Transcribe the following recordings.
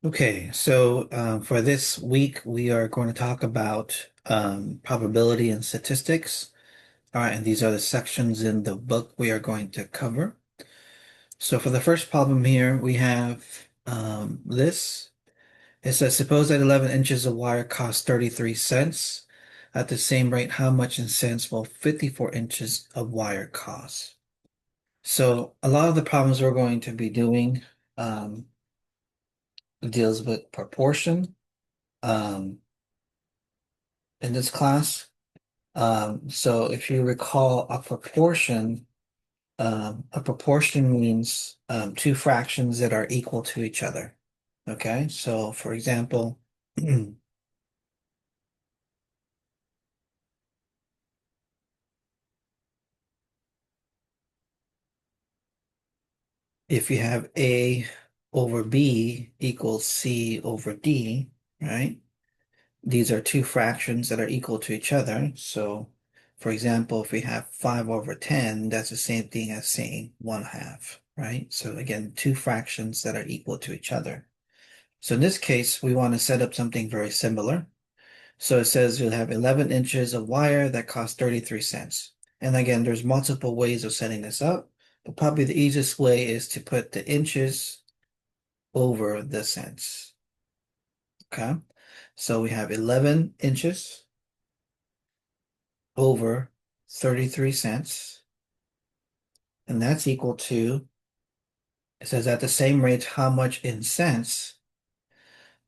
Okay, so for this week, we are going to talk about probability and statistics. All right, and these are the sections in the book we are going to cover. So for the first problem here, we have this. It says, suppose that 11 inches of wire costs 33 cents. At the same rate, how much in cents will 54 inches of wire cost? So a lot of the problems we're going to be doing um, deals with proportion. Um, in this class. So if you recall a proportion means two fractions that are equal to each other. Okay, so for example, if you have A over B equals C over D, right? These are two fractions that are equal to each other. So, for example, if we have 5 over 10, that's the same thing as saying 1/2, right? So again, two fractions that are equal to each other. So in this case, we want to set up something very similar. So it says you'll have 11 inches of wire that costs 33 cents. And again, there's multiple ways of setting this up, but probably the easiest way is to put the inches over the cents. Okay. So we have 11 inches over 33 cents. And that's equal to, it says at the same rate, how much in cents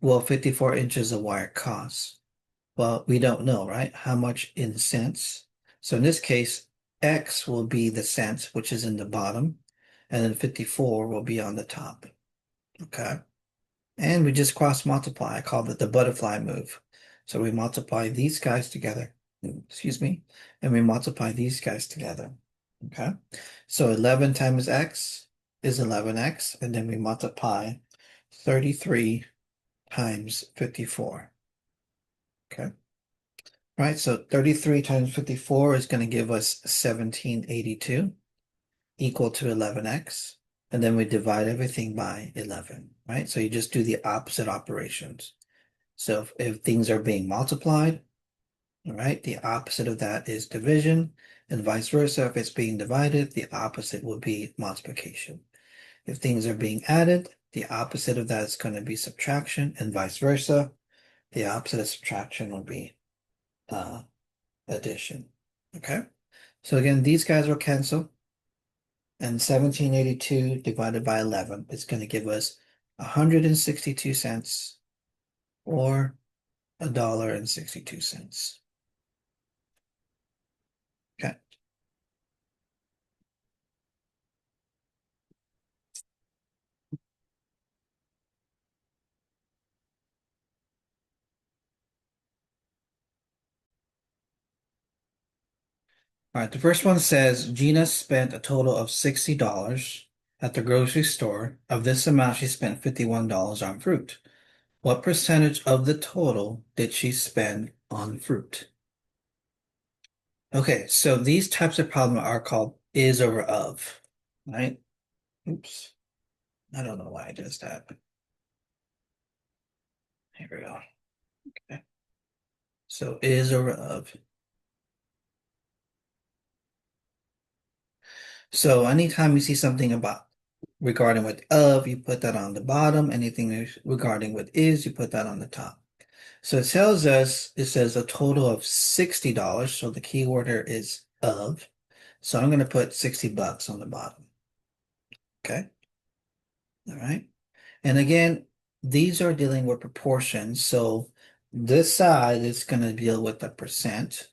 will 54 inches of wire cost? Well, we don't know, right? How much in cents. So in this case, X will be the cents, which is in the bottom, and then 54 will be on the top. Okay. And we just cross multiply. I call it the butterfly move. So we multiply these guys together, excuse me, and we multiply these guys together. Okay. So 11 times X is 11X, and then we multiply 33 times 54. Okay. Right, so 33 times 54 is going to give us 1782 equal to 11x. And then we divide everything by 11, right? So you just do the opposite operations. So if things are being multiplied, all right, the opposite of that is division, and vice versa. If it's being divided, the opposite would be multiplication. If things are being added, the opposite of that is going to be subtraction, and vice versa. The opposite of subtraction will be uh, addition. Okay. So again, these guys will cancel. And 1782 divided by 11 is going to give us 162 cents or $1.62. Okay. All right. The first one says Gina spent a total of $60 at the grocery store. Of this amount, she spent $51 on fruit. What percentage of the total did she spend on fruit? Okay, so these types of problems are called is over of, right? Oops. I don't know why it does that. Here we go. Okay. So is over of. So anytime you see something about regarding with of, you put that on the bottom. Anything regarding with is, you put that on the top. So it tells us, it says a total of $60. So the key word here is of. So I'm going to put 60 bucks on the bottom. Okay. All right. And again, these are dealing with proportions. So this side is going to deal with the percent,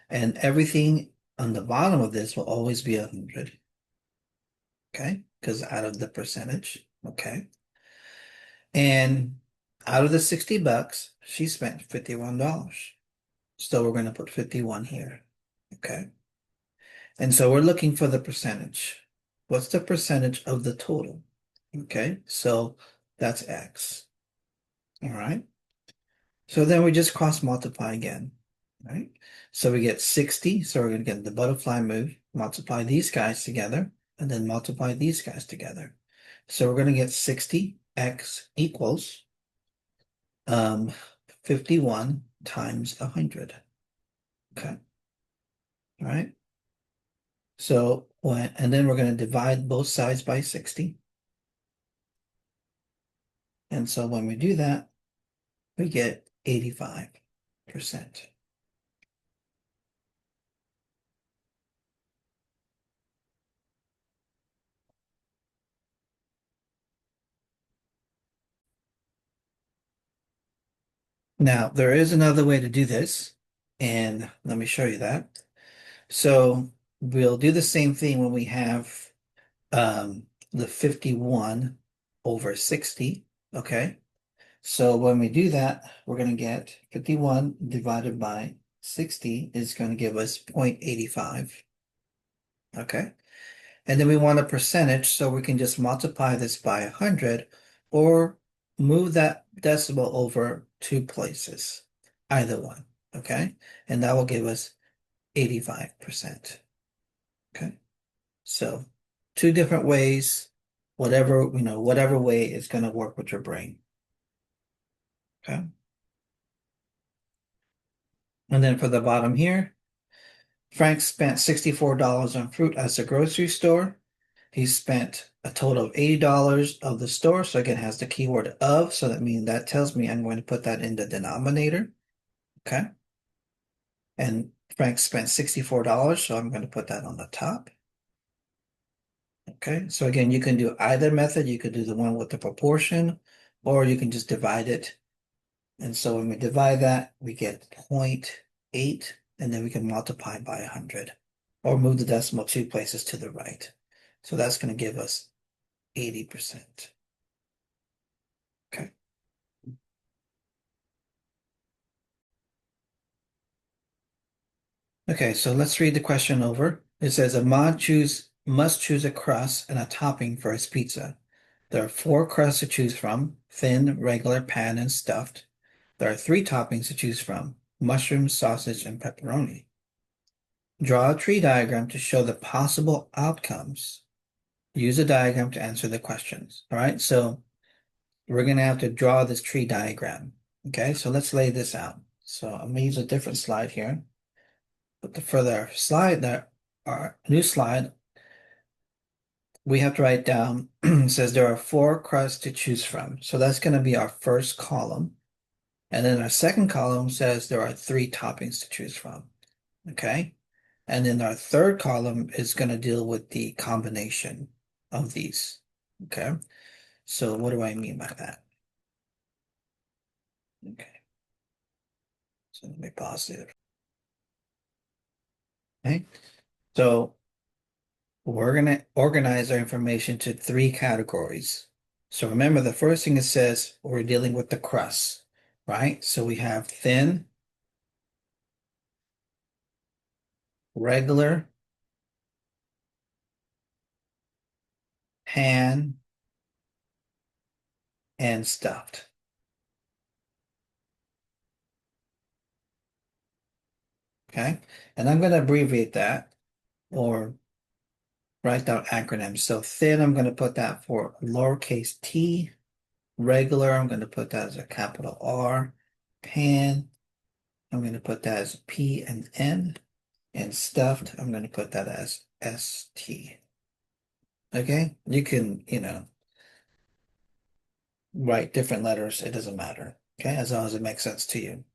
and everything on the bottom of this will always be 100. Okay. Because out of the percentage. Okay. And out of the 60 bucks, she spent $51. So we're going to put 51 here. Okay. And so we're looking for the percentage. What's the percentage of the total? Okay. So that's X. All right. So then we just cross multiply again, right? So we get 60. So we're going to get the butterfly move, multiply these guys together, and then multiply these guys together. So we're going to get 60x equals, um, 51 times 100. Okay. All right. So and then we're going to divide both sides by 60. And so when we do that, we get 85%. Now, there is another way to do this, and let me show you that. So we'll do the same thing when we have the 51 over 60, okay? So when we do that, we're going to get 51 divided by 60 is going to give us 0.85, okay? And then we want a percentage, so we can just multiply this by 100 or move that decimal over two places, either one, okay? And that will give us 85%, okay? So two different ways, whatever way is going to work with your brain, okay? And then for the bottom here, Frank spent $64 on fruit at the grocery store. He spent a total of $80 of the store. So again, it has the keyword of. So that tells me I'm going to put that in the denominator. Okay. And Frank spent $64. So I'm going to put that on the top. Okay. So again, you can do either method. You could do the one with the proportion, or you can just divide it. And so when we divide that, we get 0.8, and then we can multiply by 100 or move the decimal two places to the right. So that's going to give us 80%. Okay. Okay, so let's read the question over. It says must choose a crust and a topping for his pizza. There are four crusts to choose from: thin, regular, pan, and stuffed. There are three toppings to choose from: mushroom, sausage, and pepperoni. Draw a tree diagram to show the possible outcomes. Use a diagram to answer the questions. All right, so we're going to have to draw this tree diagram. Okay, so let's lay this out. So I'm going to use a different slide here. But the further slide that our new slide, we have to write down, says there are four crusts to choose from. So that's going to be our first column. And then our second column says there are three toppings to choose from. Okay. And then our third column is going to deal with the combination of these. Okay. So what do I mean by that? Okay. So let me pause it. Okay. So we're going to organize our information to three categories. So remember, the first thing it says we're dealing with the crust, right? So we have thin, regular, pan, and stuffed. Okay. And I'm going to abbreviate that or write down acronyms. So thin, I'm going to put that for lowercase t. Regular, I'm going to put that as a capital R. Pan, I'm going to put that as P and N. And stuffed, I'm going to put that as ST. Okay? You can, write different letters. It doesn't matter. Okay? As long as it makes sense to you.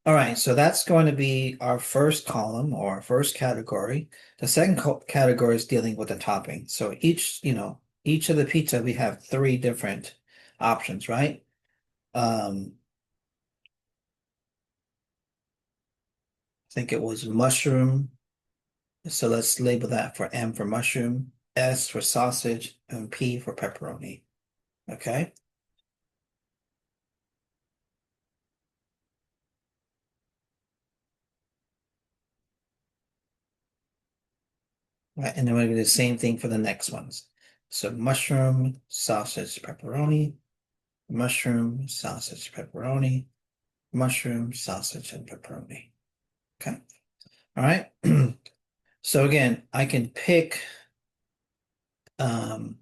All right, so that's going to be our first column or our first category. The second category is dealing with the topping. So each of the pizza, we have three different options, right? I think it was mushroom. So let's label that for M for mushroom, S for sausage, and P for pepperoni. Okay. Right, and then we're gonna do the same thing for the next ones. So mushroom, sausage, pepperoni, mushroom, sausage, pepperoni, mushroom, sausage, and pepperoni. Okay. All right. So again, um,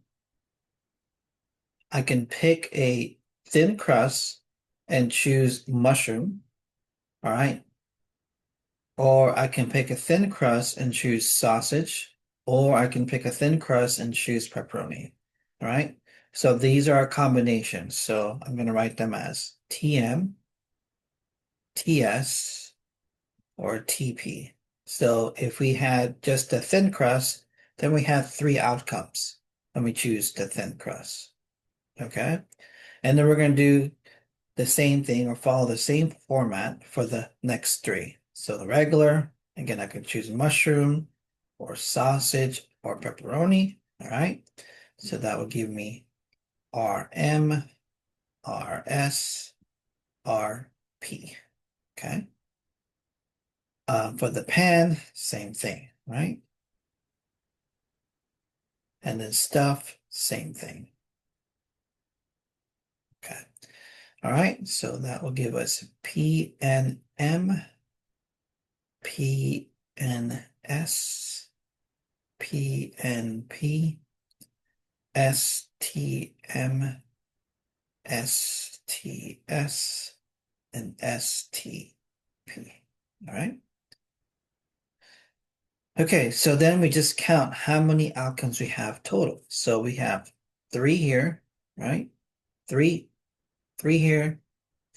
I can pick a thin crust and choose mushroom. All right. Or I can pick a thin crust and choose sausage, or I can pick a thin crust and choose pepperoni. All right. So these are combinations. So I'm going to write them as TM, TS, or TP. So if we had just a thin crust, then we have three outcomes when we choose the thin crust. Okay. And then we're going to do the same thing or follow the same format for the next three. So the regular, again, I could choose mushroom or sausage or pepperoni. All right. So that would give me RM, RS, RP. Okay. For the pan, same thing, right? And then stuff, same thing. Okay. All right. So that will give us PNM, PNS, PNP, STM, STS, and STP. All right. Okay, so then we just count how many outcomes we have total. So we have three here, right? Three, three here,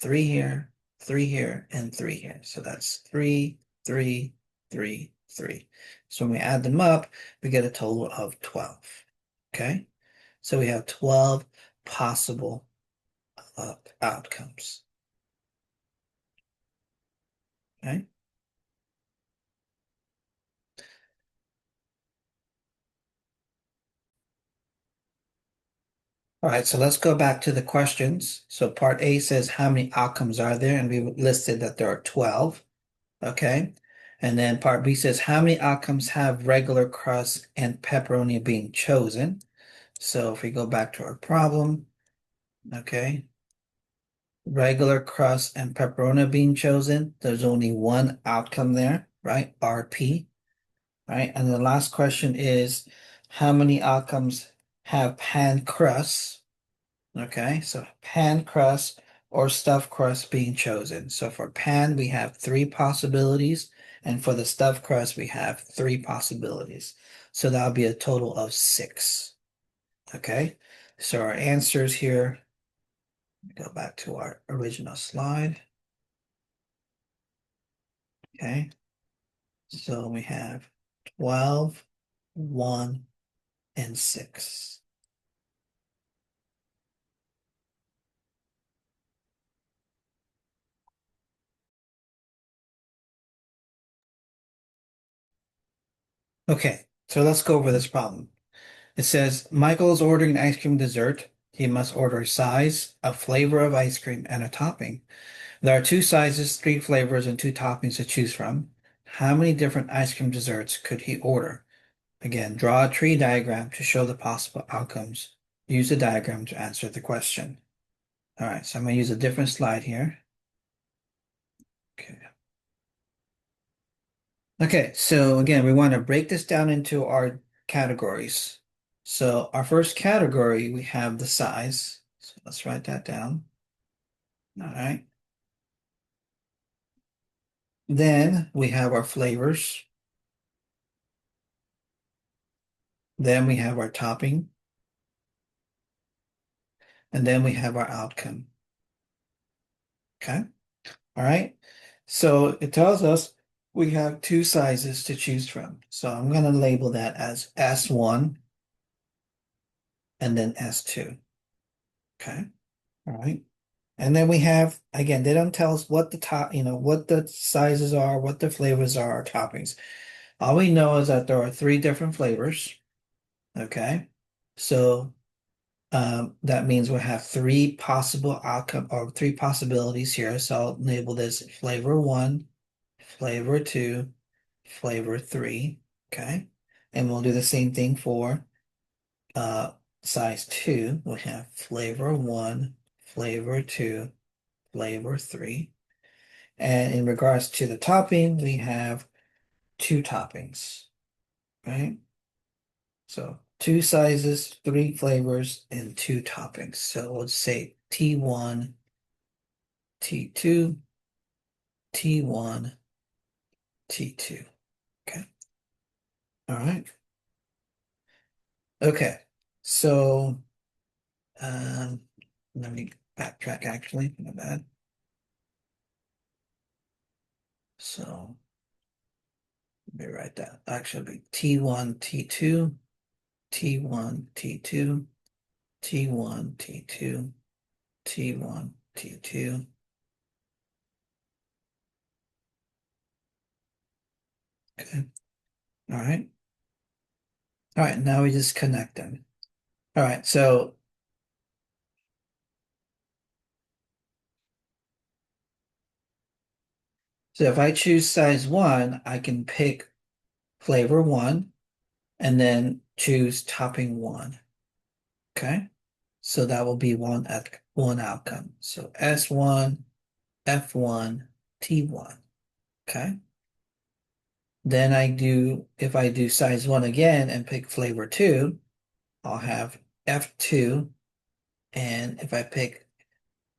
three here, three here, and three here. So that's three, three, three, three. So when we add them up, we get a total of 12. Okay, so we have 12 possible outcomes. Okay. All right, so let's go back to the questions. So part A says how many outcomes are there? And we listed that there are 12. Okay. And then part B says how many outcomes have regular crust and pepperoni being chosen? So if we go back to our problem, okay, regular crust and pepperoni being chosen, there's only one outcome there, right? RP, right? And the last question is how many outcomes have pan crust? Okay, so pan crust or stuffed crust being chosen. So for pan, we have three possibilities, and for the stuffed crust, we have three possibilities. So that'll be a total of six. Okay, so our answers here, go back to our original slide. Okay, so we have 12, 1, and 6. Okay, so let's go over this problem. It says Michael is ordering ice cream dessert. He must order a size, a flavor of ice cream, and a topping. There are two sizes, three flavors, and two toppings to choose from. How many different ice cream desserts could he order? Again, draw a tree diagram to show the possible outcomes. Use the diagram to answer the question. All right, so I'm going to use a different slide here. Okay. Okay, so again, we want to break this down into our categories. So our first category, we have the size. So let's write that down. All right. Then we have our flavors. Then we have our topping. And then we have our outcome. Okay. All right. So it tells us we have two sizes to choose from. So I'm going to label that as S1 and then S2. Okay. All right. And then we have, again, they don't tell us what the top, what the sizes are, what the flavors are, or toppings. All we know is that there are three different flavors. Okay. So that means we'll have three possible outcome or three possibilities here. So I'll label this flavor one, flavor two, flavor three. Okay. And we'll do the same thing for uh size two. We'll have flavor one, flavor two, flavor three. And in regards to the topping, we have two toppings, right? So two sizes, three flavors, and two toppings. So let's say T1, T2, T1, T2. Okay. All right. Okay. So um, let me backtrack actually. My bad. So let me write that. Actually, T1, T2, T1, T2, T1, T2, T1, T2. Okay. All right. All right. Now we just connect them. All right. So if I choose size one, I can pick flavor one and then choose topping one. Okay. So that will be one outcome. So S1, F1, T1. Okay. Then if I do size one again and pick flavor two, I'll have F2. And if I pick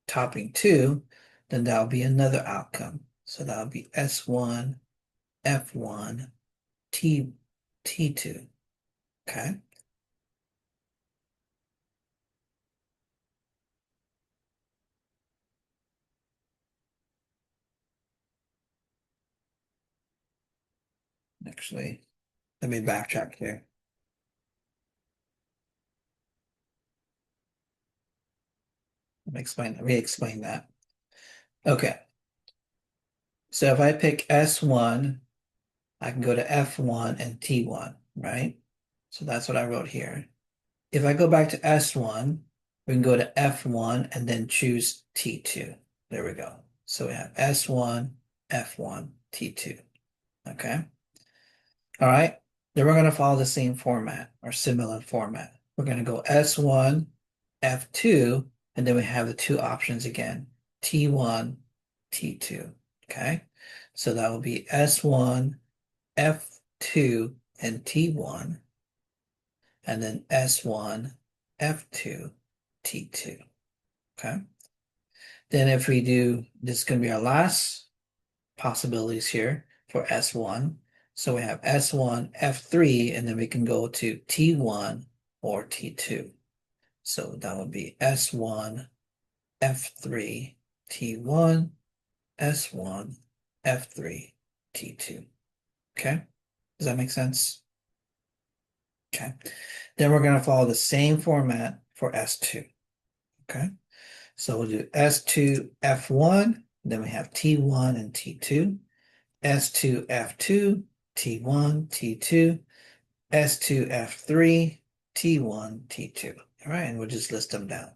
topping two, then that'll be another outcome. So that'll be S1, F1, T, T2. Okay. Actually, let me backtrack here. Re-explain that. Okay. So if I pick S1, I can go to F1 and T1, right? So that's what I wrote here. If I go back to S1, we can go to F1 and then choose T2. There we go. So we have S1, F1, T2. Okay. All right. Then we're going to follow the same format or similar format. We're going to go S1, F2, and then we have the two options again, T1, T2. Okay. So that will be S1, F2, and T1, and then S1, F2, T2. Okay. Then if we do, this is going to be our last possibilities here for S1. So we have S1, F3, and then we can go to T1 or T2. So that would be S1, F3, T1, S1, F3, T2. Okay. Does that make sense? Okay. Then we're going to follow the same format for S2. Okay. So we'll do S2, F1, then we have T1 and T2, S2, F2, T1, T2, S2, F3, T1, T2. All right, and we'll just list them down.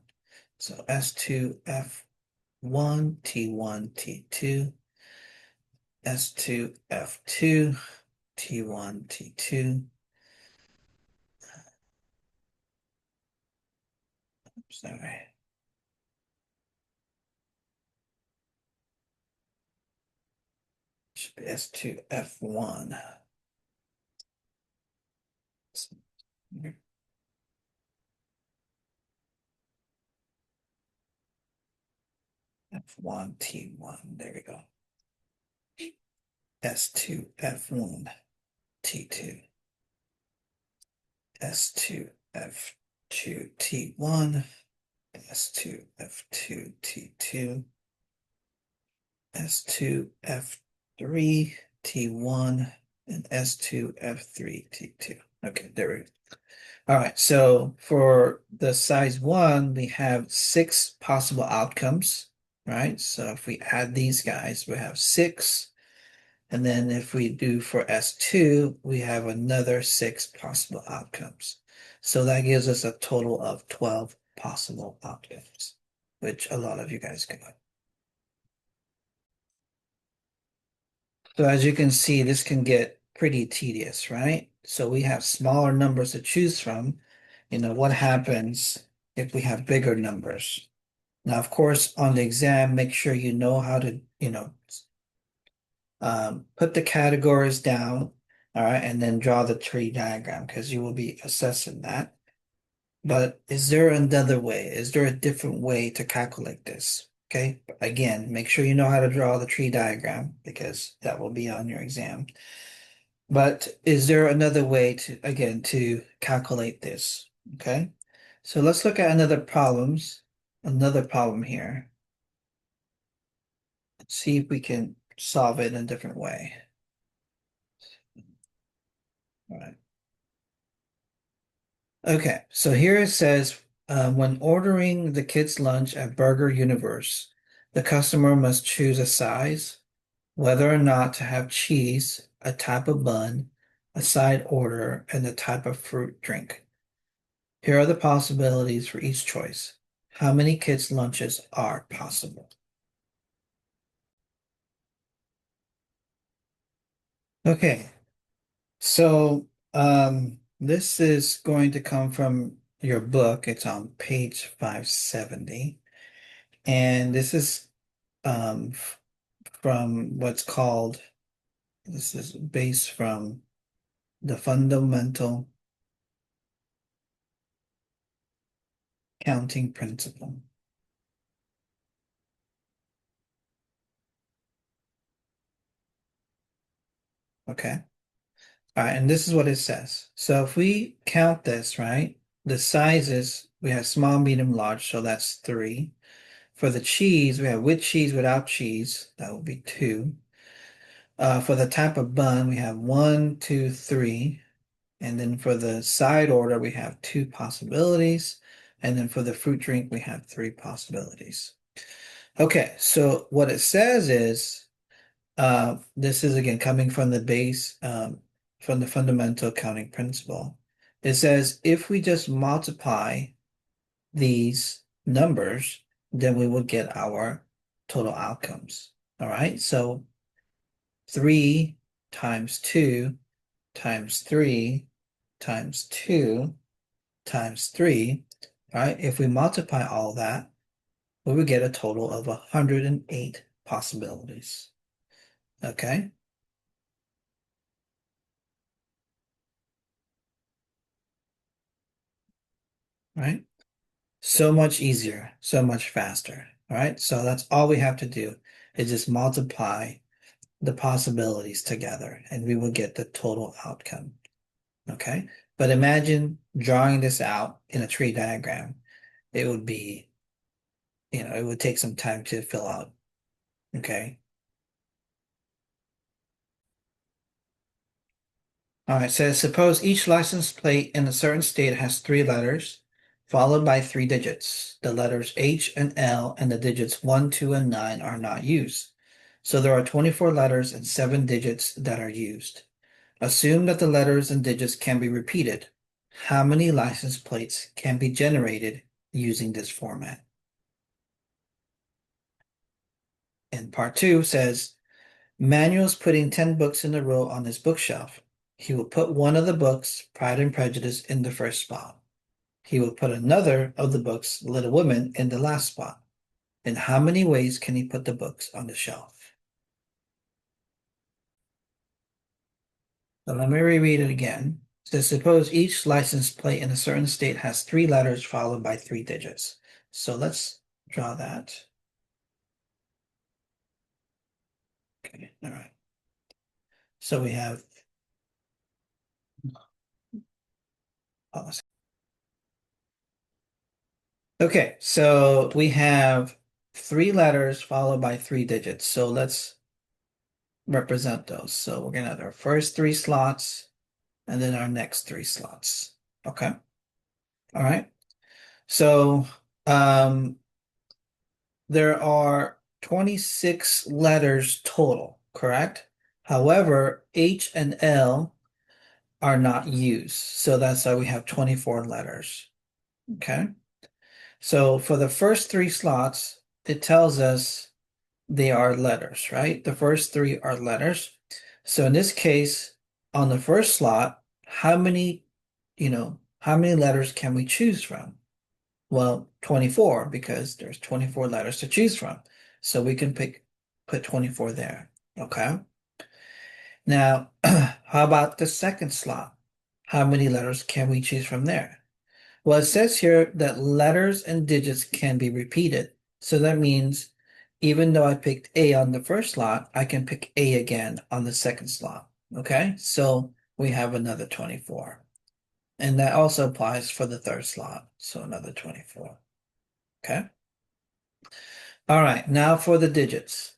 So S2, F1, T1, T2, S2, F2, T1, T2. Sorry. Should be S2, F1. F1, T1. There we go. S2, F1, T2. S2, F2, T1. S2, F2, T2. S2, F3, T1, and S2, F3, T2. Okay, there we go. All right, so for the size one, we have six possible outcomes, right? So if we add these guys, we have six. And then if we do for S2, we have another six possible outcomes. So that gives us a total of 12 possible outcomes, which a lot of you guys got. So as you can see, this can get pretty tedious, right? So we have smaller numbers to choose from. What happens if we have bigger numbers? Now, of course, on the exam, make sure you know how to, put the categories down, all right, and then draw the tree diagram because you will be assessing that. But is there another way? Is there a different way to calculate this? Okay, again, make sure you know how to draw the tree diagram because that will be on your exam. But is there another way to, again, to calculate this? Okay, so let's look at another problem here. Let's see if we can solve it in a different way. All right. Okay, so here it says, when ordering the kids' lunch at Burger Universe, the customer must choose a size, whether or not to have cheese, a type of bun, a side order, and the type of fruit drink. Here are the possibilities for each choice. How many kids' lunches are possible? Okay, so this is going to come from your book. It's on page 570. And this is from what's called, this is based from the fundamental counting principle. Okay. All right. And this is what it says. So if we count this, right, the sizes, we have small, medium, large. So that's three. For the cheese, we have with cheese, without cheese. That would be two. For the type of bun, we have one, two, three. And then for the side order, we have two possibilities. And then for the fruit drink, we have three possibilities. Okay, so what it says is, this is again coming from the base, from the fundamental counting principle. It says if we just multiply these numbers, then we will get our total outcomes. All right, so 3 times 2 times 3 times 2 times 3, right? If we multiply all that, we would get a total of 108 possibilities. Okay? Right? So much easier, so much faster. All right? So that's all we have to do is just multiply the possibilities together and we will get the total outcome. Okay? But imagine drawing this out in a tree diagram. It would be, it would take some time to fill out. Okay? All right, so suppose each license plate in a certain state has three letters, followed by three digits. The letters H and L and the digits 1, 2, and 9 are not used. So there are 24 letters and 7 digits that are used. Assume that the letters and digits can be repeated. How many license plates can be generated using this format? And part two says, Manuel's putting 10 books in a row on his bookshelf. He will put one of the books, Pride and Prejudice, in the first spot. He will put another of the books, Little Women, in the last spot. In how many ways can he put the books on the shelf? So let me reread it again. So suppose each license plate in a certain state has three letters followed by three digits. So let's draw that. Okay, all right. So we have policy. Okay, so we have three letters followed by three digits. So let's represent those. So we're gonna have our first three slots and then our next three slots. Okay. All right. So there are 26 letters total, correct? However, H and L are not used. So that's why we have 24 letters. Okay. So for the first three slots, it tells us they are letters, right? The first three are letters. So in this case, on the first slot, how many letters can we choose from? Well, 24, because there's 24 letters to choose from. So we can put 24 there. Okay. Now, how about the second slot? How many letters can we choose from there? Well, it says here that letters and digits can be repeated. So that means even though I picked A on the first slot, I can pick A again on the second slot. Okay, so we have another 24. And that also applies for the third slot. So another 24. Okay. All right, now for the digits,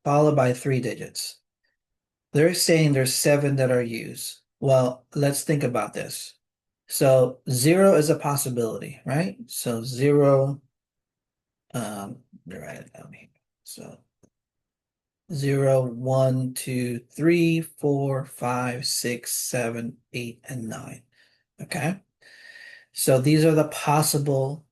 followed by three digits. They're saying there's seven that are used. Well, let's think about this. So zero is a possibility, right? So zero, let me write it down here. So 0, 1, 2, 3, 4, 5, 6, 7, 8, and 9. Okay. So these are the possible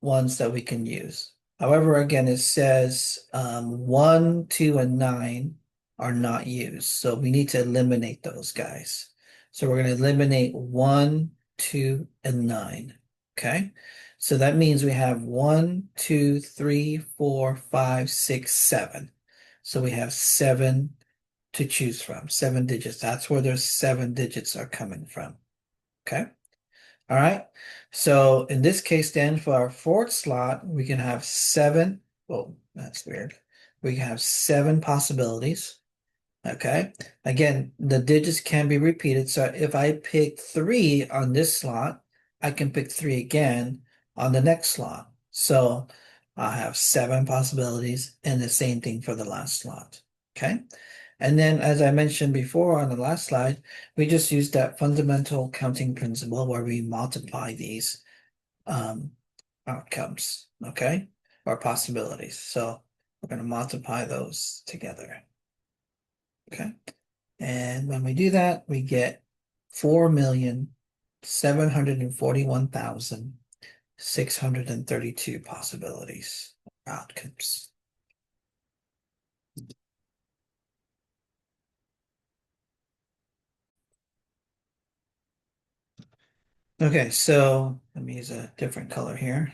ones that we can use. However, again, it says 1, 2, and 9 are not used. So we need to eliminate those guys. So we're going to eliminate 1, 2, and 9. Okay. So that means we have 1, 2, 3, 4, 5, 6, 7. So we have seven to choose from, seven digits. That's where those seven digits are coming from. Okay. All right. So in this case, then for our fourth slot, we can have seven. Oh, that's weird. We can have seven possibilities. Okay. Again, the digits can be repeated. So if I pick three on this slot, I can pick three again on the next slot. So I have seven possibilities and the same thing for the last slot. Okay. And then, as I mentioned before on the last slide, we just use that fundamental counting principle where we multiply these um, outcomes, okay, or possibilities. So we're going to multiply those together, okay? And when we do that, we get 4,741,632 possibilities, outcomes. Okay, so let me use a different color here.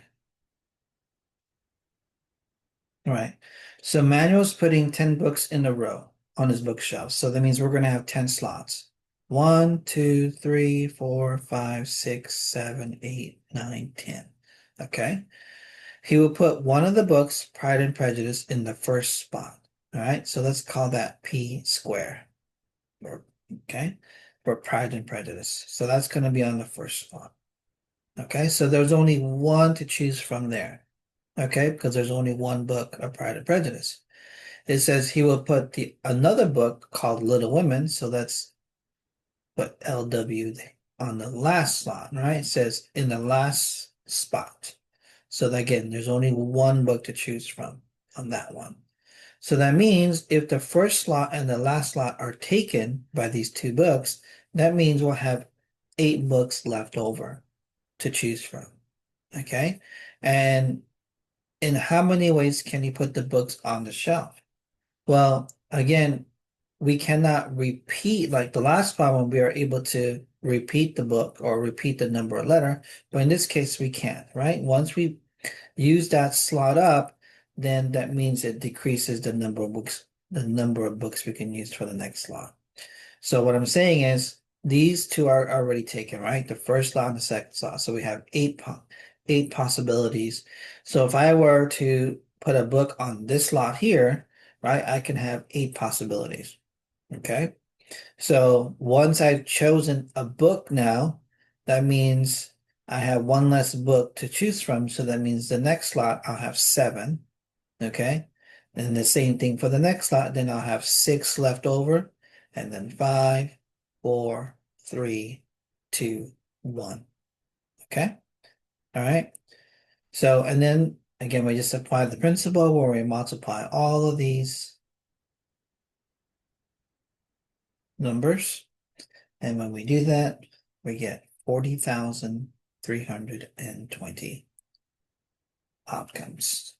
All right. So Manuel's putting 10 books in a row on his bookshelf. So that means we're going to have 10 slots. 1, 2, 3, 4, 5, 6, 7, 8, 9, 10. Okay. He will put one of the books, Pride and Prejudice, in the first spot. All right. So let's call that P square. Or, okay. For Pride and Prejudice. So that's going to be on the first spot. Okay. So there's only one to choose from there. Okay. Because there's only one book of Pride and Prejudice. It says he will put the another book called Little Women, so that's put LW on the last slot, right? It says in the last spot. So that, again, there's only one book to choose from on that one. So that means if the first slot and the last slot are taken by these two books, that means we'll have 8 books left over to choose from. Okay. And in how many ways can you put the books on the shelf? Well, again, we cannot repeat, like the last problem, we are able to repeat the book or repeat the number or letter, but in this case, we can't, right? Once we use that slot up, then that means it decreases the number of books we can use for the next slot. So what I'm saying is these two are already taken, right? The first slot and the second slot. So we have eight possibilities. So if I were to put a book on this slot here, right, I can have 8 possibilities. Okay. So once I've chosen a book now, that means I have one less book to choose from. So that means the next slot I'll have 7. Okay. And the same thing for the next slot. Then I'll have 6 left over. And then 5, 4, 3, 2, 1. Okay. All right. So, and then again, we just apply the principle where we multiply all of these numbers. And when we do that, we get 40,320 outcomes.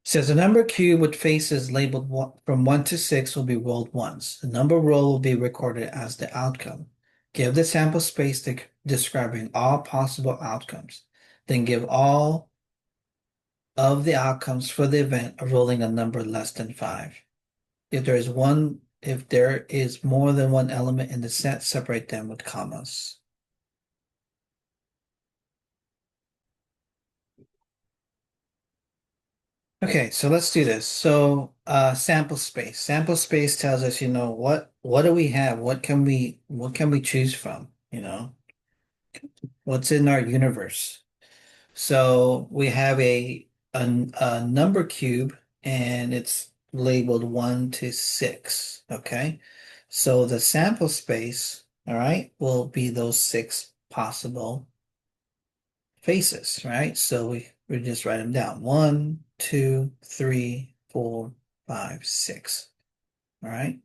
Says the number cube with faces labeled from 1 to 6 will be rolled once. The number roll will be recorded as the outcome. Give the sample space describing all possible outcomes. Then give all of the outcomes for the event of rolling a number less than 5. if there is more than one element in the set, separate them with commas. Okay, so let's do this. So, sample space. Sample space tells us, what do we have? What can we choose from? What's in our universe? So we have a number cube and it's labeled 1 to 6. Okay. So the sample space, all right, will be those six possible faces, right? So we just write them down. 1, 2, 3, 4, 5, 6. All right.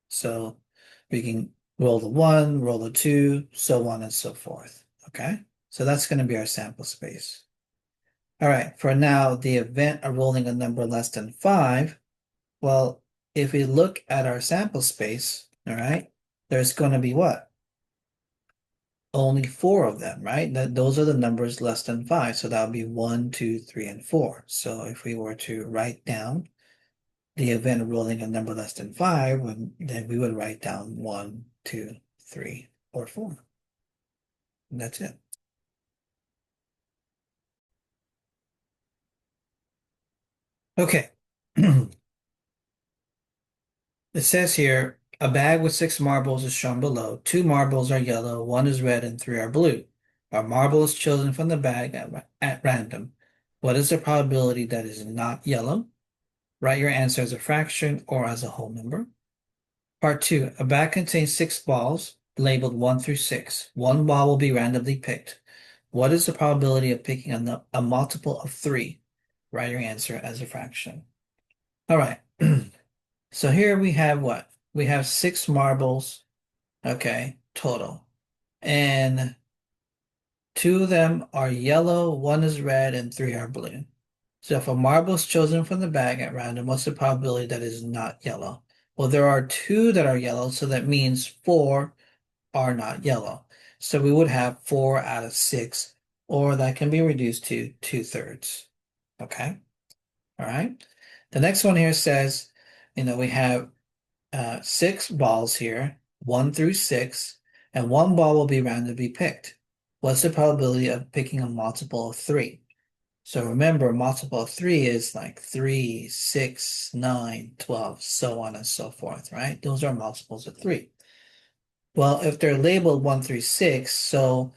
So we can roll the 1, roll the 2, so on and so forth. Okay. So that's going to be our sample space. All right, for now, the event of rolling a number less than 5, well, if we look at our sample space, all right, there's going to be what? Only 4 of them, right? Those are the numbers less than 5. So that would be 1, 2, 3, and 4. So if we were to write down the event of rolling a number less than 5, then we would write down 1, 2, 3, or 4. And that's it. Okay. It says here, a bag with 6 marbles is shown below. 2 marbles are yellow, 1 is red, and 3 are blue. A marble is chosen from the bag at random. What is the probability that is not yellow? Write your answer as a fraction or as a whole number. Part 2, a bag contains 6 balls labeled 1 through 6. One ball will be randomly picked. What is the probability of picking a multiple of 3? Write your answer as a fraction. All right. So here we have what? We have 6 marbles, okay, total. And 2 of them are yellow, 1 is red, and 3 are blue. So if a marble is chosen from the bag at random, what's the probability that is not yellow? Well, there are 2 that are yellow, so that means 4 are not yellow. So we would have 4 out of 6, or that can be reduced to 2/3. Okay, all right. The next one here says, we have 6 balls here, 1 through 6, and 1 ball will be randomly picked. What's the probability of picking a multiple of 3? So remember, a multiple of 3 is like 3, 6, 9, 12, so on and so forth, right? Those are multiples of 3. Well, if they're labeled 1 through 6, so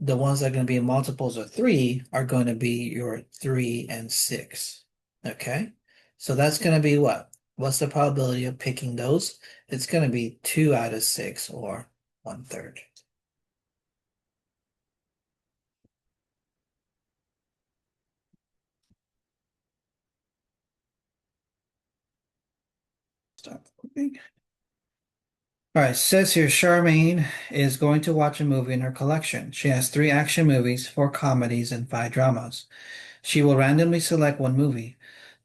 the ones that are going to be multiples of 3 are going to be your 3 and 6. Okay? So that's going to be what? What's the probability of picking those? It's going to be 2 out of 6 or 1/3. Stop moving. All right, says here Charmaine is going to watch a movie in her collection. She has 3 action movies, 4 comedies, and 5 dramas. She will randomly select one movie.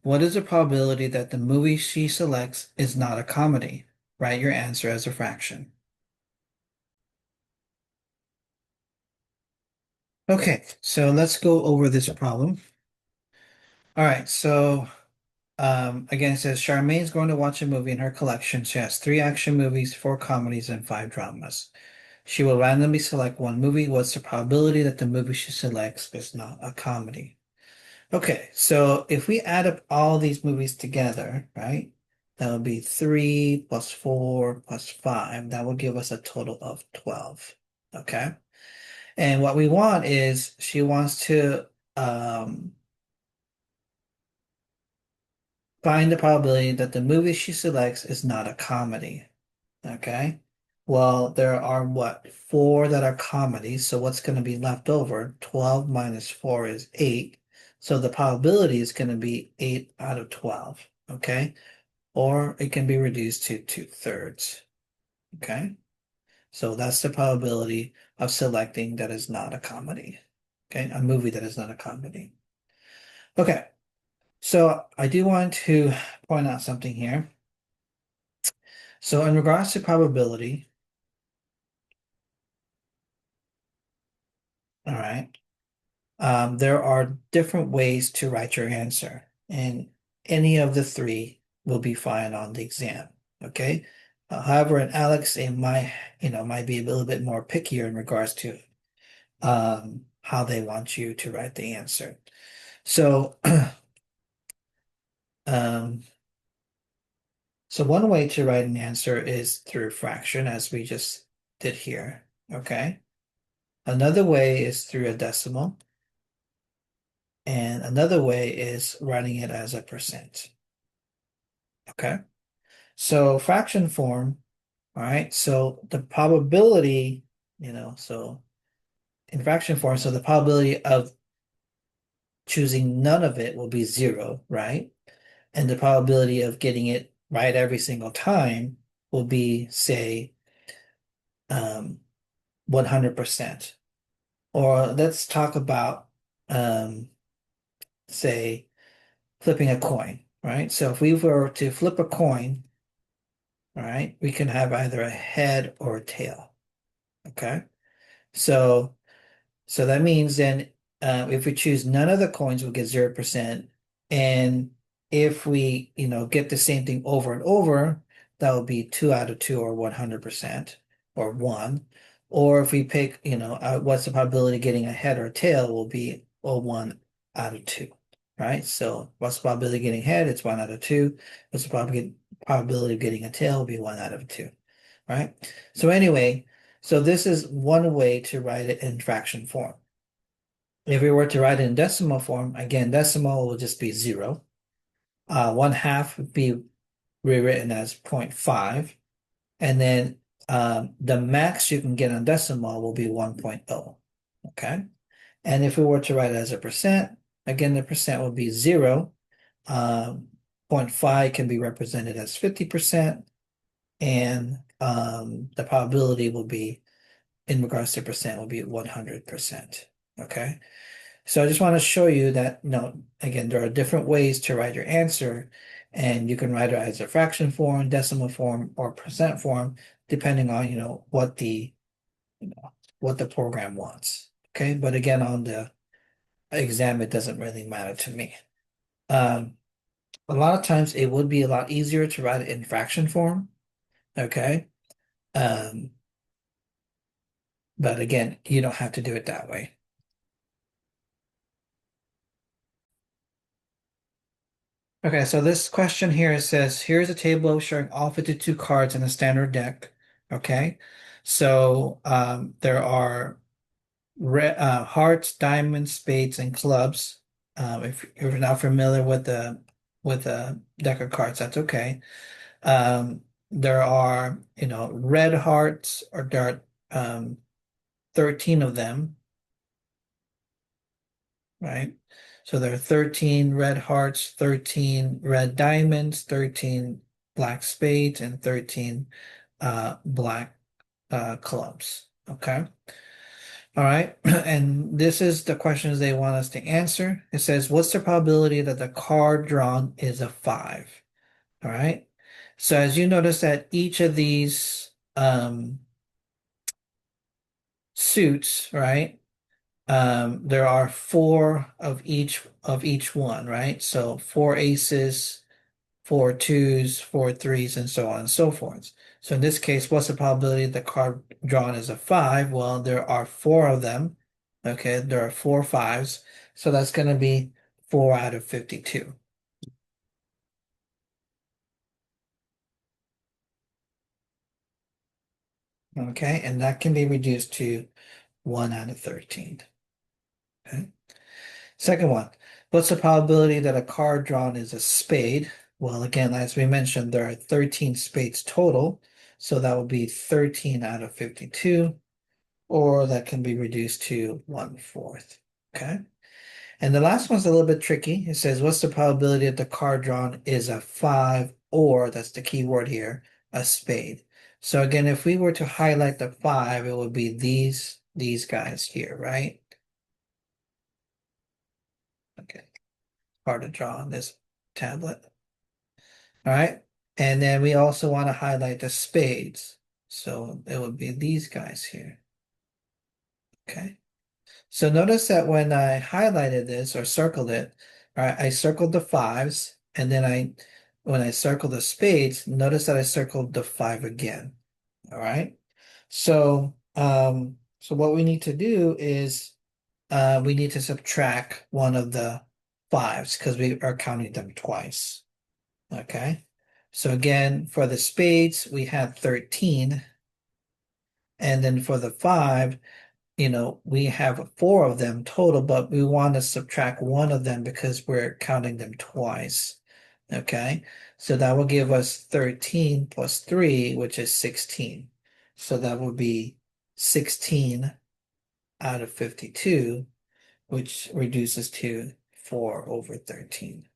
What is the probability that the movie she selects is not a comedy? Write your answer as a fraction. Okay, so let's go over this problem. All right, so again, it says Charmaine's going to watch a movie in her collection. She has 3 action movies, 4 comedies, and 5 dramas. She will randomly select one movie. What's the probability that the movie she selects is not a comedy? Okay, so if we add up all these movies together, right, that would be 3 plus 4 plus 5. That will give us a total of 12. Okay. And what we want is she wants to find the probability that the movie she selects is not a comedy. Okay. Well, there are what? 4 that are comedies. So what's going to be left over? 12 minus 4 is 8. So the probability is going to be 8 out of 12. Okay. Or it can be reduced to 2/3. Okay. So that's the probability of selecting that is not a comedy. Okay. A movie that is not a comedy. Okay. So I do want to point out something here. So in regards to probability, all right, there are different ways to write your answer. And any of the 3 will be fine on the exam. Okay. However, in Alex, it might be a little bit more pickier in regards to how they want you to write the answer. So, um, so one way to write an answer is through fraction, as we just did here. Okay. Another way is through a decimal, and another way is writing it as a percent. Okay. So fraction form, all right. So the probability, so in fraction form, so the probability of choosing none of it will be zero, right? And the probability of getting it right every single time will be, say, 100%. Or let's talk about, say, flipping a coin, right? So if we were to flip a coin, all right, we can have either a head or a tail, okay? So So that means then if we choose none of the coins, we'll get 0%. And if we, get the same thing over and over, that will be 2 out of 2 or 100% or one. Or if we pick, what's the probability of getting a head or a tail will be, well, 1 out of 2, right? So what's the probability of getting head? It's 1 out of 2. What's the probability of getting a tail will be 1 out of 2, right? So anyway, so this is one way to write it in fraction form. If we were to write it in decimal form, again, decimal will just be 0. 1/2 would be rewritten as 0.5. And then the max you can get on decimal will be 1.0. Okay. And if we were to write it as a percent, again, the percent would be 0. 0.5 can be represented as 50%. And the probability will be, in regards to percent, will be 100%. Okay. So I just want to show you that, again, there are different ways to write your answer, and you can write it as a fraction form, decimal form, or percent form, depending on, you know, what the program wants. Okay. But again, on the exam, it doesn't really matter to me. A lot of times it would be a lot easier to write it in fraction form. Okay. Um, but again, you don't have to do it that way. Okay, so this question here says, here's a table showing all 52 cards in a standard deck. Okay, so there are hearts, diamonds, spades, and clubs. If you're not familiar with the deck of cards, that's okay. There are, red hearts, or there are 13 of them, right? So there are 13 red hearts, 13 red diamonds, 13 black spades, and 13 black clubs. Okay. All right. And this is the questions they want us to answer. It says, what's the probability that the card drawn is a 5? All right. So as you notice that each of these suits, right? There are four of each one, right? So four aces, four twos, four threes, and so on and so forth. So in this case, what's the probability the card drawn is a 5? Well, there are four of them. Okay, there are four fives. So that's going to be 4 out of 52. Okay, and that can be reduced to 1 out of 13. Okay. Second one, what's the probability that a card drawn is a spade? Well, again, as we mentioned, there are 13 spades total, so that would be 13 out of 52, or that can be reduced to 1/4. Okay. And the last one's a little bit tricky. It says, what's the probability that the card drawn is a 5, or, that's the key word here, a spade? So again, if we were to highlight the 5, it would be these guys here, right? Okay. Hard to draw on this tablet. All right. And then we also want to highlight the spades. So it would be these guys here. Okay. So notice that when I highlighted this or circled it, all right, I circled the fives, and then I when I circle the spades, notice that I circled the 5 again. All right. So what we need to do is we need to subtract one of the 5s because we are counting them twice. Okay. So again, for the spades, we have 13. And then for the 5, we have 4 of them total, but we want to subtract one of them because we're counting them twice. Okay, so that will give us 13 plus 3, which is 16. So that would be 16 out of 52, which reduces to 4 over 13.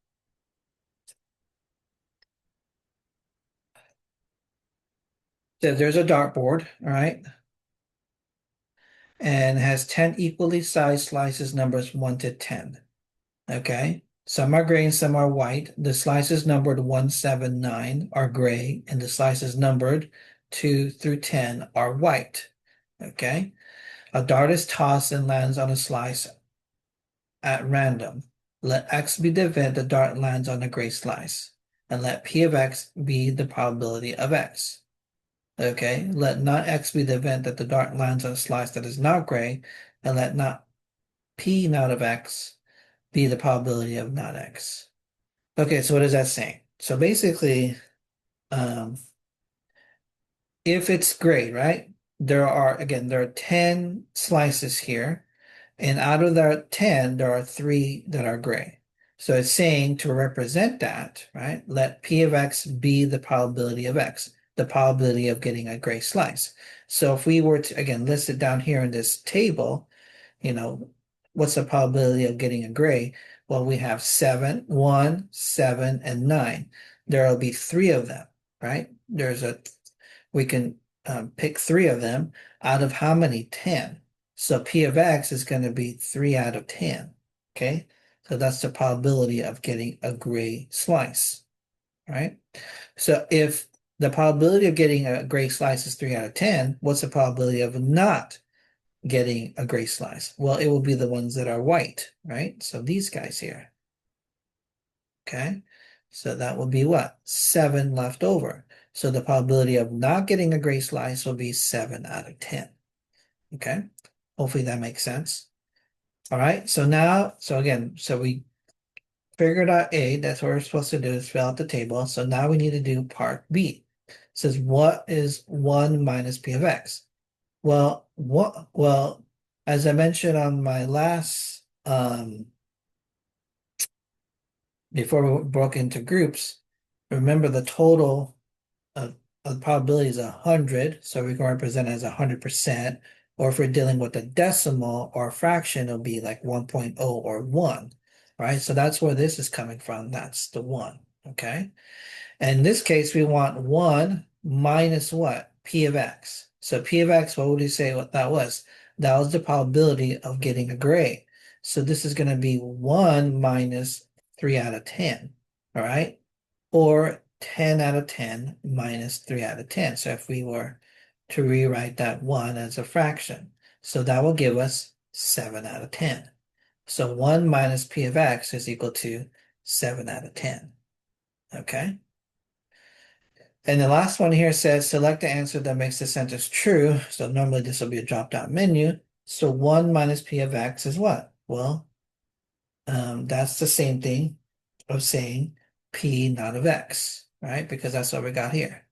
So there's a dartboard, all right, and has 10 equally sized slices numbers 1 to 10. Okay, some are gray and some are white. The slices numbered 1, 7, 9 are gray, and the slices numbered 2 through 10 are white. Okay, a dart is tossed and lands on a slice at random. Let X be the event the dart lands on a gray slice, and let P of X be the probability of X. Okay, let not X be the event that the dart lands on a slice that is not gray, and let not P not of X be the probability of not X. Okay, so what is that saying? So basically, um, if it's gray, right? There are 10 slices here, and out of the 10, there are 3 that are gray. So it's saying to represent that, right? Let P of X be the probability of X, the probability of getting a gray slice. So if we were to, again, list it down here in this table, you know, what's the probability of getting a gray? Well, we have 7, 1, 7, and 9. There will be 3 of them, right? We can pick 3 of them out of how many? 10. So P of X is going to be 3 out of 10. Okay. So that's the probability of getting a gray slice, right? So if the probability of getting a gray slice is 3 out of 10, what's the probability of not getting a gray slice? Well, it will be the ones that are white, right? So these guys here. Okay. So that will be what? 7 left over. So the probability of not getting a gray slice will be 7 out of 10. Okay. Hopefully that makes sense. All right. So we figured out A. That's what we're supposed to do is fill out the table. So now we need to do part B. It says, what is 1 minus P of X? Well, as I mentioned on my last, before we broke into groups, remember the total of the probability is 100, so we can represent it as 100%. Or if we're dealing with a decimal or a fraction, it'll be like 1.0 or 1, right? So that's where this is coming from. That's the 1, okay? And in this case, we want 1 minus what? P of X. So P of X, what would you say what that was? That was the probability of getting a gray. So this is going to be 1 minus 3 out of 10, all right? Or 10 out of 10 minus 3 out of 10. So if we were to rewrite that 1 as a fraction, so that will give us 7 out of 10. So 1 minus P of X is equal to 7 out of 10, okay? And the last one here says select the answer that makes the sentence true. So normally this will be a drop-down menu. So 1 minus P of X is what? Well, that's the same thing of saying P not of X, right? Because that's what we got here.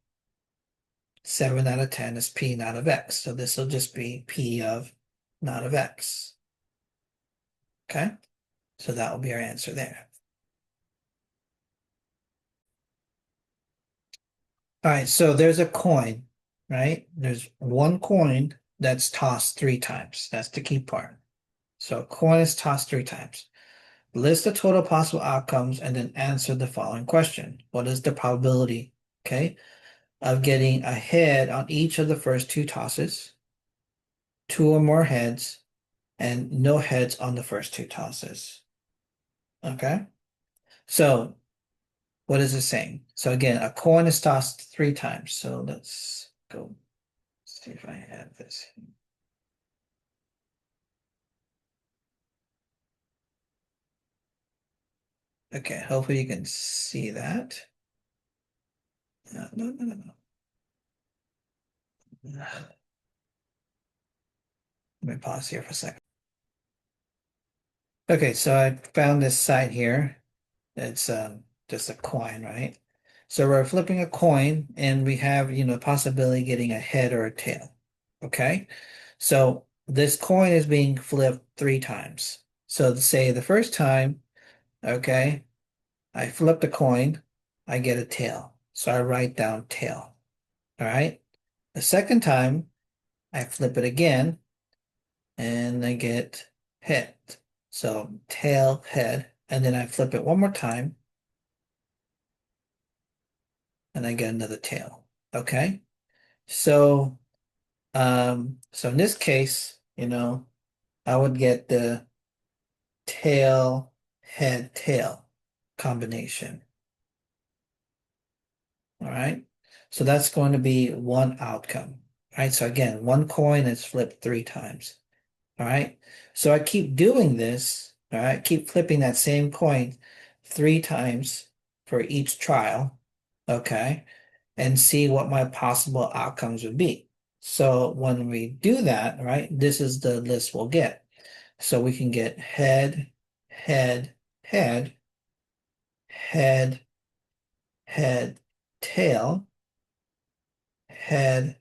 7 out of 10 is P not of X. So this will just be P of not of X. Okay? So that will be our answer there. All right, so there's a coin, right? There's one coin that's tossed 3 times. That's the key part. So a coin is tossed 3 times. List the total possible outcomes and then answer the following question. What is the probability, okay, of getting a head on each of the first 2 tosses, 2 or more heads, and no heads on the first 2 tosses? Okay, so what is it saying? So again, a coin is tossed 3 times. So let's go see if I have this. Okay, hopefully you can see that. No. Let me pause here for a second. Okay, so I found this site here. It's just a coin, right? So we're flipping a coin and we have, possibility of getting a head or a tail. Okay? So this coin is being flipped 3 times. So to say the first time, okay, I flip the coin, I get a tail. So I write down tail. All right? The second time, I flip it again and I get head. So tail, head, and then I flip it one more time and I get another tail. Okay? So so in this case, I would get the tail, head, tail combination. All right. So that's going to be one outcome. All right. So again, one coin is flipped 3 times. All right. So I keep doing this. All right. Keep flipping that same coin 3 times for each trial. Okay. And see what my possible outcomes would be. So when we do that, right, this is the list we'll get. So we can get head, head, head, head, head, tail, head,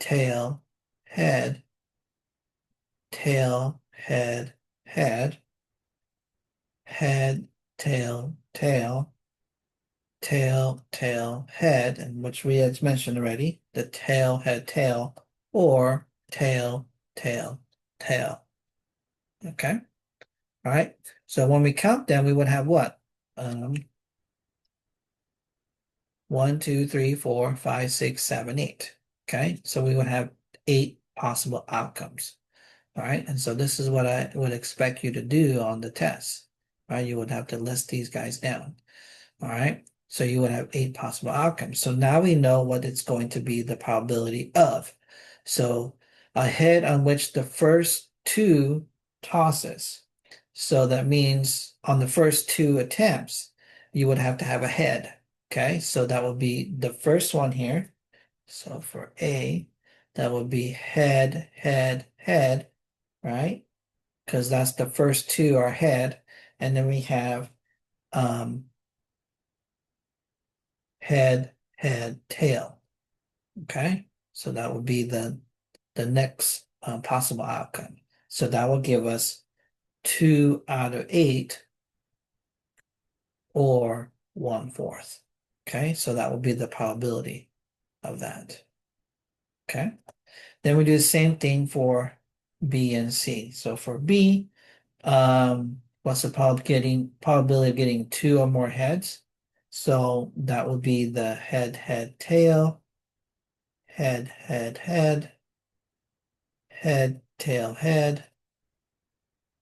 tail, head, tail, head, head, head, tail, tail, tail, tail, head, and which we had mentioned already, the tail, head, tail, or tail, tail, tail. Okay. All right. So when we count them, we would have what? 1, 2, 3, 4, 5, 6, 7, 8. Okay. So we would have 8 possible outcomes. All right. And so this is what I would expect you to do on the test. Right. You would have to list these guys down. All right. So you would have 8 possible outcomes. So now we know what it's going to be the probability of. So a head on which the first 2 tosses. So that means on the first 2 attempts, you would have to have a head. Okay. So that would be the first one here. So for A, that would be head, head, head, right? Because that's the first 2 are head. And then we have um, head, head, tail. Okay, so that would be the next possible outcome. So that will give us 2 out of 8 or 1/4. Okay, so that would be the probability of that. Okay, then we do the same thing for B and C. So for B, what's the probability of getting 2 or more heads? So that would be the head, head, tail, head, head, head, head, tail, head,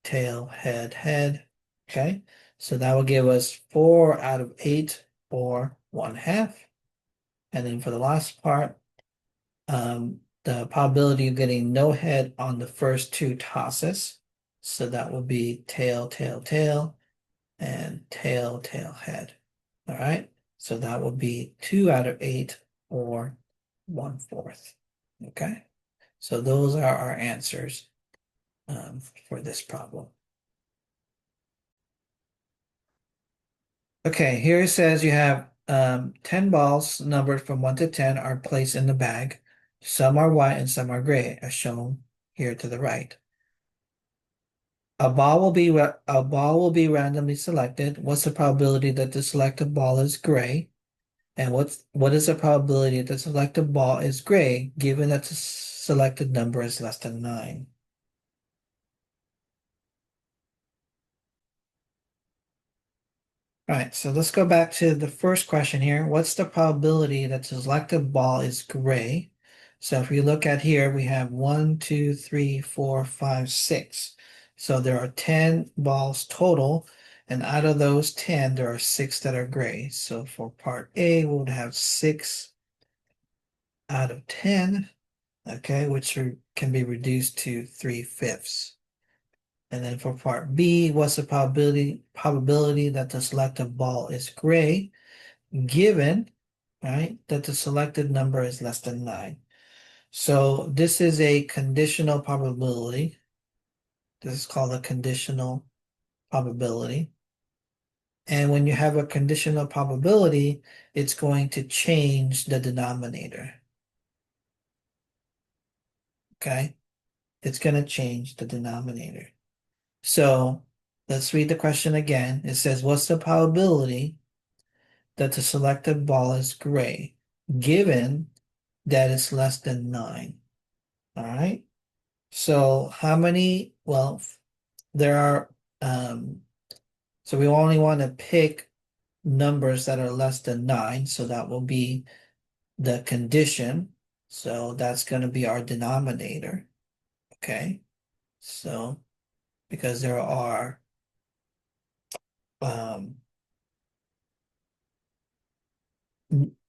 tail, head, head. Okay, so that will give us 4 out of 8 or 1/2. And then for the last part, the probability of getting no head on the first 2 tosses. So that will be tail, tail, tail, and tail, tail, head. All right, so that will be 2 out of 8 or 1/4. Okay, so those are our answers for this problem. Okay, here it says you have 10 balls numbered from 1 to 10 are placed in the bag. Some are white and some are gray, as shown here to the right. A ball will be randomly selected. What's the probability that the selected ball is gray? And what is the probability that the selected ball is gray given that the selected number is less than 9? All right, so let's go back to the first question here. What's the probability that the selected ball is gray? So if we look at here, we have 1, 2, 3, 4, 5, 6. So there are 10 balls total, and out of those 10, there are 6 that are gray. So for part A, we would have 6 out of 10, okay, which can be reduced to 3/5. And then for part B, what's the probability that the selected ball is gray, given right? That the selected number is less than 9. So this is a conditional probability. This is called a conditional probability. And when you have a conditional probability, it's going to change the denominator. Okay? It's going to change the denominator. So let's read the question again. It says, what's the probability that the selected ball is gray, given that it's less than 9? All right. So how many? Well, there are, so we only want to pick numbers that are less than 9. So that will be the condition. So that's going to be our denominator. Okay. So because there are um,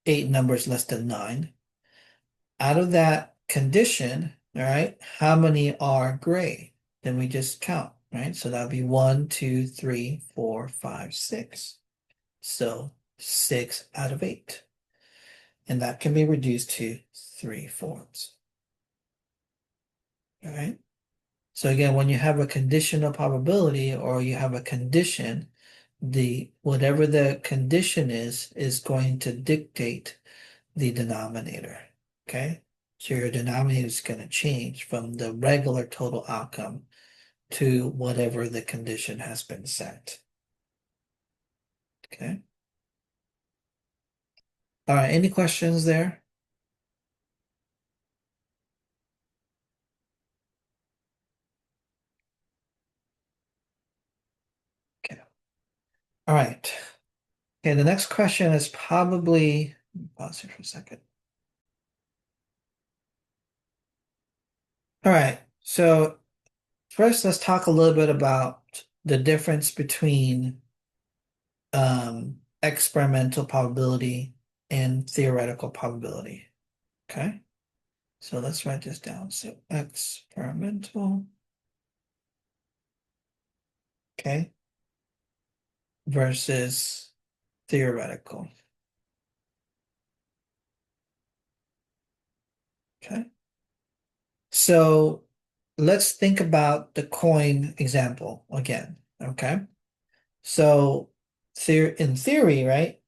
8 numbers less than 9. Out of that condition, all right, how many are gray? Then we just count, right? So that'll be 1, 2, 3, 4, 5, 6. So 6 out of 8. And that can be reduced to 3/4. All right. So again, when you have a conditional probability or you have a condition, the whatever the condition is going to dictate the denominator. Okay. So your denominator is going to change from the regular total outcome to whatever the condition has been set. Okay. All right. Any questions there? Okay. All right. Okay. The next question is probably, pause here for a second. All right. So first, let's talk a little bit about the difference between experimental probability and theoretical probability. Okay. So let's write this down. So experimental, okay, versus theoretical. Okay. So let's think about the coin example again. Okay. So in theory, right?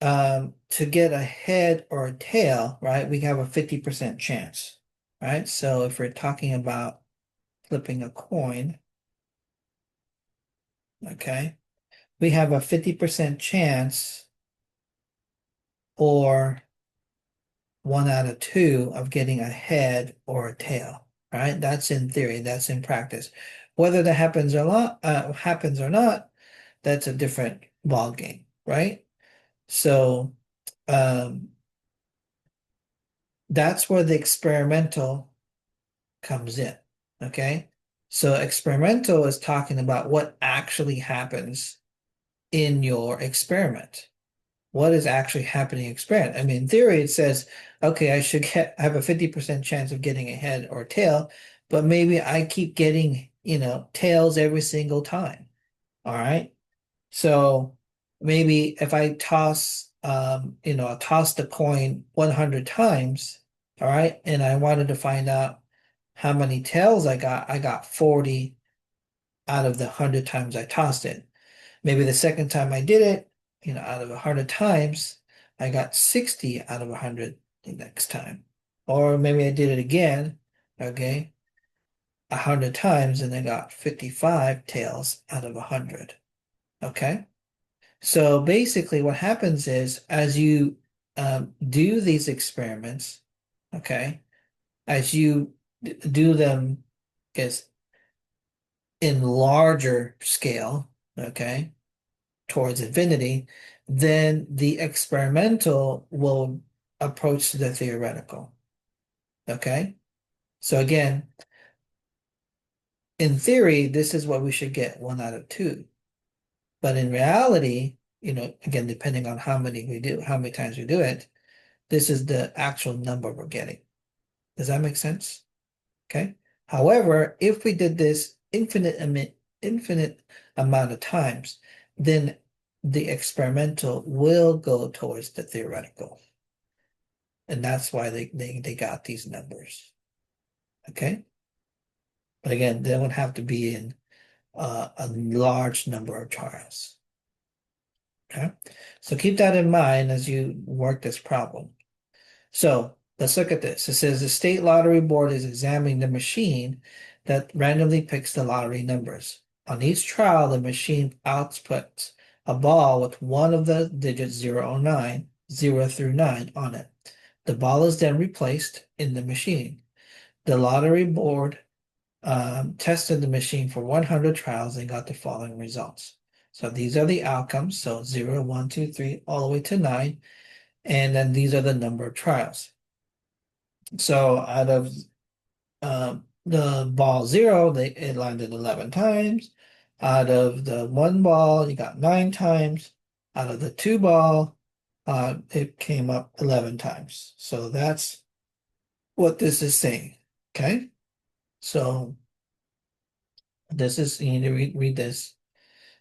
To get a head or a tail, right, we have a 50% chance, right? So if we're talking about flipping a coin, okay, we have a 50% chance or 1 out of 2 of getting a head or a tail, right? That's in theory, that's in practice. Whether that happens or not, that's a different ball game, right? So um, that's where the experimental comes in. Okay. So experimental is talking about what actually happens in your experiment. What is actually happening in experiment? I mean, in theory, it says, okay, I should have a 50% chance of getting a head or tail, but maybe I keep getting, tails every single time. All right. So maybe if I toss the coin 100 times, all right, and I wanted to find out how many tails I got 40 out of the 100 times I tossed it. Maybe the second time I did it, out of 100 times, I got 60 out of 100 the next time. Or maybe I did it again, okay, 100 times and I got 55 tails out of 100. Okay. So basically, what happens is as you do these experiments, okay, as you do them, guess in larger scale, okay, towards infinity, then the experimental will approach the theoretical. Okay, so again, in theory, this is what we should get 1 out of 2. But in reality, again, depending on how many times we do it, this is the actual number we're getting. Does that make sense? Okay. However, if we did this infinite amount of times, then the experimental will go towards the theoretical. And that's why they got these numbers. Okay. But again, they would have to be in a large number of trials. Okay. So keep that in mind as you work this problem. So let's look at this. It says the state lottery board is examining the machine that randomly picks the lottery numbers. On each trial, the machine outputs a ball with one of the digits 0 or 9, 0 through 9 on it. The ball is then replaced in the machine. The lottery board tested the machine for 100 trials and got the following results. So these are the outcomes. So 0, 1, 2, 3, all the way to 9. And then these are the number of trials. So out of the ball 0, it landed 11 times. Out of the one ball, you got 9 times. Out of the two ball, it came up 11 times. So that's what this is saying. Okay. So this is, you need to read this.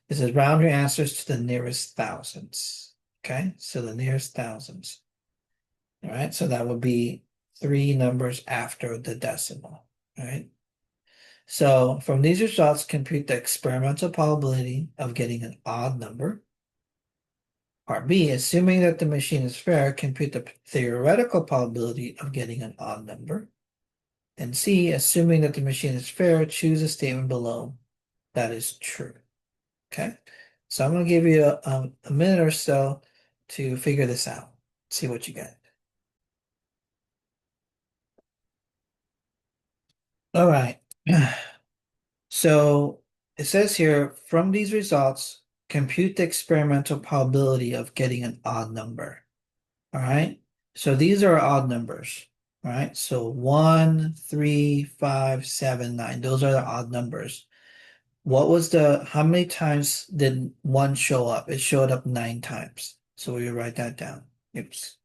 It says round your answers to the nearest thousands. Okay. So the nearest thousands. All right. So that would be 3 numbers after the decimal. All right. So from these results, compute the experimental probability of getting an odd number. Part B, assuming that the machine is fair, compute the theoretical probability of getting an odd number. And C, assuming that the machine is fair, choose a statement below that is true. Okay, so I'm going to give you a minute or so to figure this out, see what you get. All right. So it says here, from these results, compute the experimental probability of getting an odd number. All right. So these are odd numbers. All right. So 1, 3, 5, 7, 9. Those are the odd numbers. How many times did 1 show up? It showed up 9 times. So we write that down. Oops.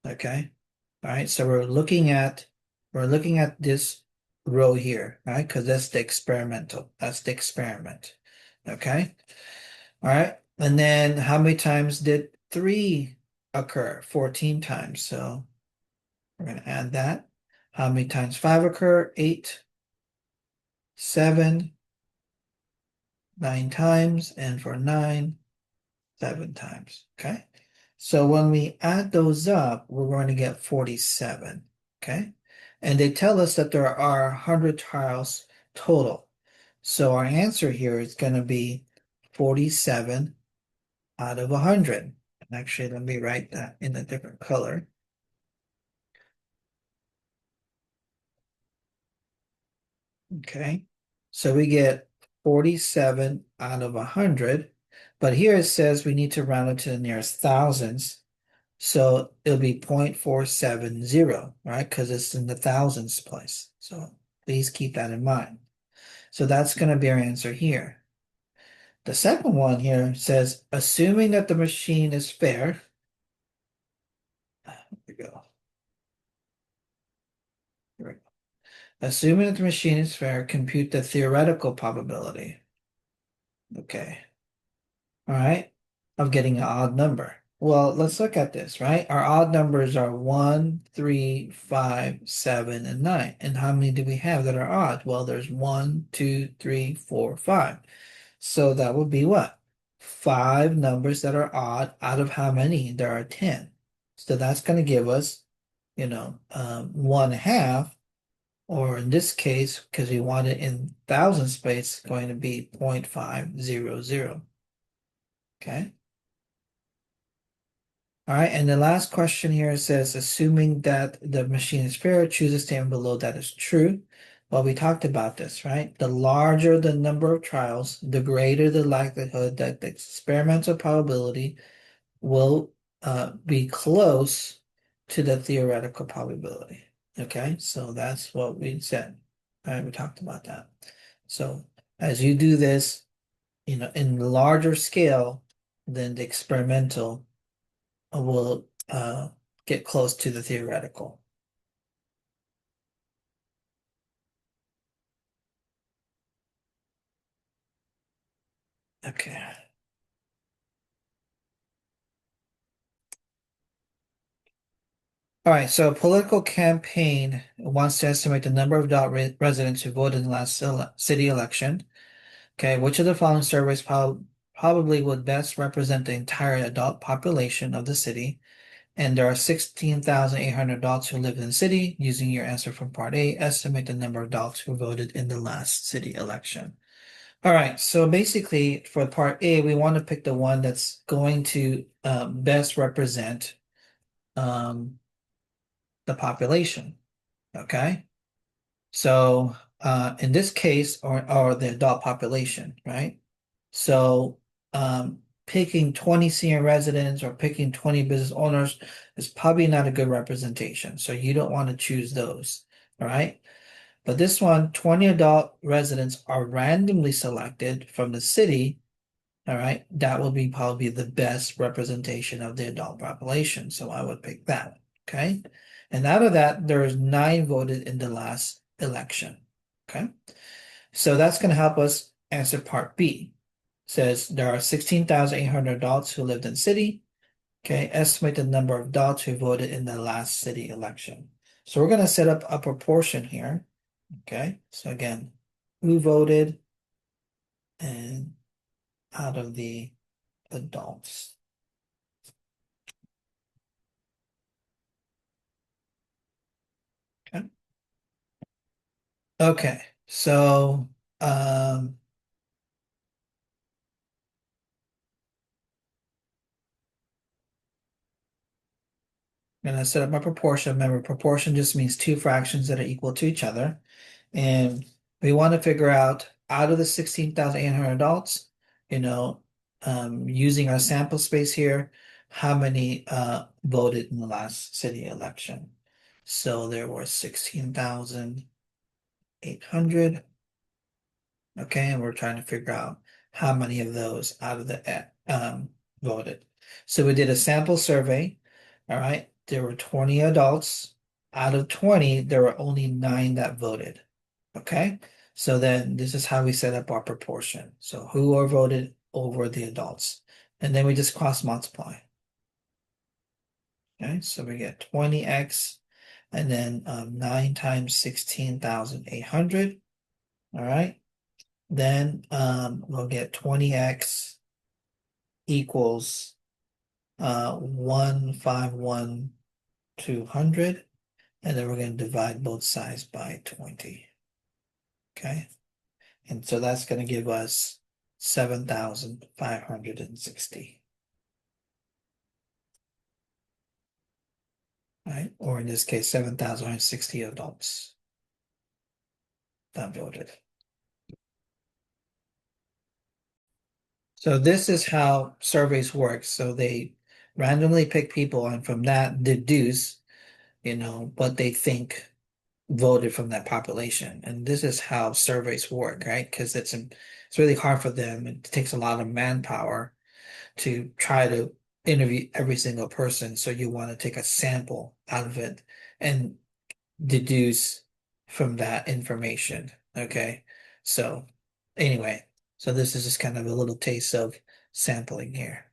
Okay. All right. So we're looking at this row here, right? Because that's the experimental. That's the experiment. Okay. All right. And then how many times did 3 occur? 14 times. So we're going to add that. How many times 5 occur? 8, 7, 9 times. And for 9, 7 times. Okay. So when we add those up, we're going to get 47. Okay. And they tell us that there are 100 trials total. So our answer here is going to be 47 out of 100. And actually, let me write that in a different color. Okay. So we get 47 out of 100. But here it says we need to round it to the nearest thousands. So it'll be 0.470, right? Because it's in the thousands place. So please keep that in mind. So that's going to be our answer here. The second one here says, assuming that the machine is fair. Here we go. Here we go. Assuming that the machine is fair, compute the theoretical probability. Okay. All right. Of getting an odd number. Well, let's look at this, right? Our odd numbers are 1, 3, 5, 7, and 9. And how many do we have that are odd? Well, there's 1, 2, 3, 4, 5. So that would be what? 5 numbers that are odd out of how many? There are 10. So that's going to give us, 1/2, or in this case, because we want it in thousand space, going to be 0.500. Okay. All right, and the last question here says, assuming that the machine is fair, choose a statement below that is true. Well, we talked about this, right? The larger the number of trials, the greater the likelihood that the experimental probability will be close to the theoretical probability. Okay, so that's what we said. All right, we talked about that. So as you do this, in larger scale than the experimental, will get close to the theoretical. Okay. All right, so a political campaign wants to estimate the number of adult residents who voted in the last city election. Okay, which of the following surveys probably would best represent the entire adult population of the city? And there are 16,800 adults who live in the city. Using your answer from part A, estimate the number of adults who voted in the last city election. All right, so basically for part A, we want to pick the one that's going to best represent um, the population. Okay, so in this case, or the adult population, right? So picking 20 senior residents or picking 20 business owners is probably not a good representation. So you don't want to choose those. All right. But this one, 20 adult residents are randomly selected from the city. All right. That will be probably the best representation of the adult population. So I would pick that. Okay. And out of that, there's 9 voted in the last election. Okay. So that's going to help us answer part B. Says there are 16,800 adults who lived in city. Okay, estimate the number of adults who voted in the last city election. So we're going to set up a proportion here. Okay, so again, who voted and out of the adults. Okay, okay, so I'm going to set up my proportion. Remember, proportion just means two fractions that are equal to each other. And we want to figure out of the 16,800 adults, you know, using our sample space here, how many voted in the last city election. So there were 16,800. Okay, and we're trying to figure out how many of those out of the voted. So we did a sample survey. All right, there were 20 adults. Out of 20, there were only 9 that voted. Okay, so then this is how we set up our proportion. So who are voted over the adults, and then we just cross multiply. Okay, so we get 20x, and then 9 times 16,800. All right. Then we'll get 20x equals 151,200. And then we're going to divide both sides by 20. Okay. And so that's going to give us 7,560. Right? Or in this case, 7,060 adults that voted. So this is how surveys work. So they randomly pick people and from that deduce, what they think voted from that population. And this is how surveys work, right? Because it's really hard for them. It takes a lot of manpower to try to interview every single person. So you want to take a sample out of it and deduce from that information. Okay. So anyway, so this is just kind of a little taste of sampling here.